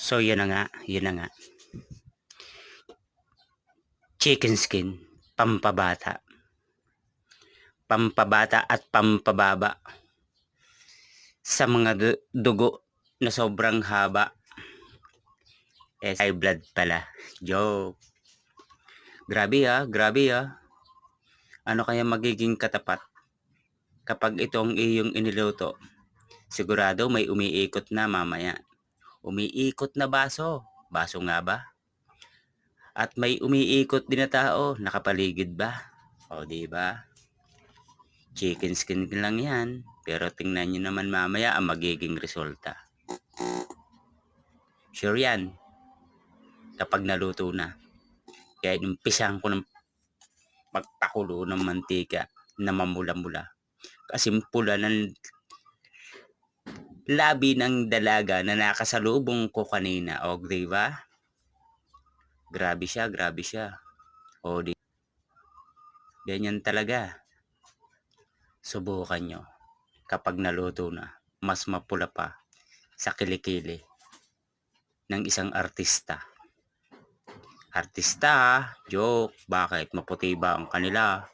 So yun na nga, yun na nga. Chicken skin, pampabata. Pampabata at pampababa sa mga dugo na sobrang haba. High blood pala. Joke. Grabe grabe Ano kaya magiging katapat kapag itong iyong iniluto? Sigurado may umiikot na mamaya. Umiikot na baso. Baso nga ba? At may umiikot din na tao. Nakapaligid ba? O diba? Chicken skin lang yan. Pero tingnan nyo naman mamaya ang magiging resulta. Sure yan. Kapag naluto na. Kaya inumpisahan ko ng magpakulo ng mantika na mamula-mula. Kasimpula ng labi ng dalaga na nakasalubong ko kanina. O, diba? Grabe siya, grabe siya. O, di. Ganyan talaga. Subukan nyo. Kapag naluto na, mas mapula pa sa kilikili ng isang artista. Artista, joke. Bakit? Maputi ba ang kanila?